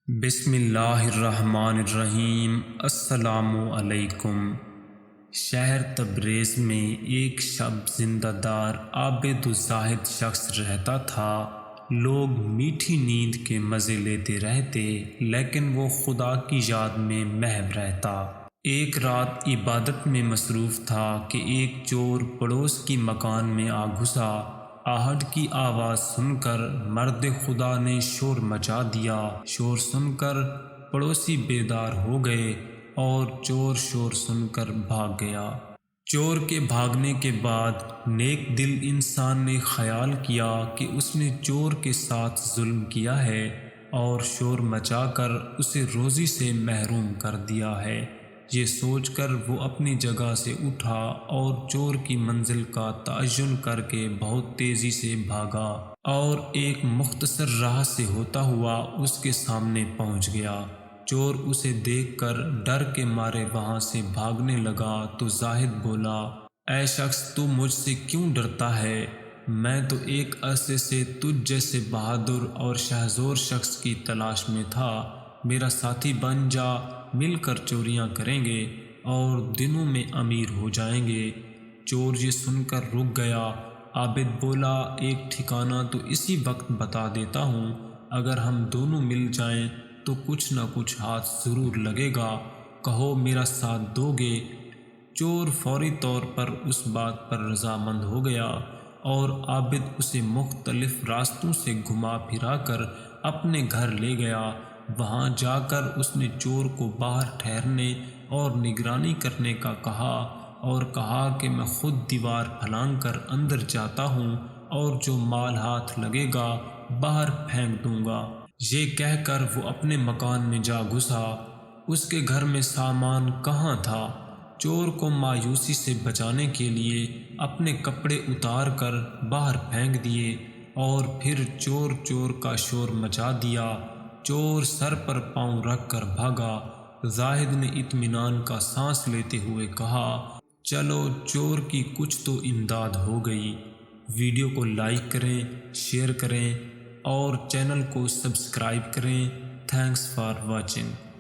بسم اللہ الرحمن الرحیم۔ السلام علیکم۔ شہر تبریز میں ایک شب زندہ دار عابد و زاہد شخص رہتا تھا۔ لوگ میٹھی نیند کے مزے لیتے رہتے لیکن وہ خدا کی یاد میں محو رہتا۔ ایک رات عبادت میں مصروف تھا کہ ایک چور پڑوس کی مکان میں آ گھسا۔ آہٹ کی آواز سن کر مرد خدا نے شور مچا دیا۔ شور سن کر پڑوسی بیدار ہو گئے اور چور شور سن کر بھاگ گیا۔ چور کے بھاگنے کے بعد نیک دل انسان نے خیال کیا کہ اس نے چور کے ساتھ ظلم کیا ہے اور شور مچا کر اسے روزی سے محروم کر دیا ہے۔ یہ سوچ کر وہ اپنی جگہ سے اٹھا اور چور کی منزل کا تعین کر کے بہت تیزی سے بھاگا اور ایک مختصر راہ سے ہوتا ہوا اس کے سامنے پہنچ گیا۔ چور اسے دیکھ کر ڈر کے مارے وہاں سے بھاگنے لگا تو زاہد بولا، اے شخص تو مجھ سے کیوں ڈرتا ہے؟ میں تو ایک عرصے سے تجھ جیسے بہادر اور شہزور شخص کی تلاش میں تھا۔ میرا ساتھی بن جا، مل کر چوریاں کریں گے اور دنوں میں امیر ہو جائیں گے۔ چور یہ سن کر رک گیا۔ عابد بولا، ایک ٹھکانہ تو اسی وقت بتا دیتا ہوں، اگر ہم دونوں مل جائیں تو کچھ نہ کچھ ہاتھ ضرور لگے گا، کہو میرا ساتھ دو گے؟ چور فوری طور پر اس بات پر رضامند ہو گیا اور عابد اسے مختلف راستوں سے گھما پھرا کر اپنے گھر لے گیا۔ وہاں جا کر اس نے چور کو باہر ٹھہرنے اور نگرانی کرنے کا کہا اور کہا کہ میں خود دیوار پھلانگ کر اندر جاتا ہوں اور جو مال ہاتھ لگے گا باہر پھینک دوں گا۔ یہ کہہ کر وہ اپنے مکان میں جا گھسا۔ اس کے گھر میں سامان کہاں تھا؟ چور کو مایوسی سے بچانے کے لیے اپنے کپڑے اتار کر باہر پھینک دیے اور پھر چور چور کا شور مچا دیا۔ چور سر پر پاؤں رکھ کر بھاگا۔ زاہد نے اطمینان کا سانس لیتے ہوئے کہا، چلو چور کی کچھ تو امداد ہو گئی۔ ویڈیو کو لائک کریں، شیئر کریں اور چینل کو سبسکرائب کریں۔ Thanks for watching.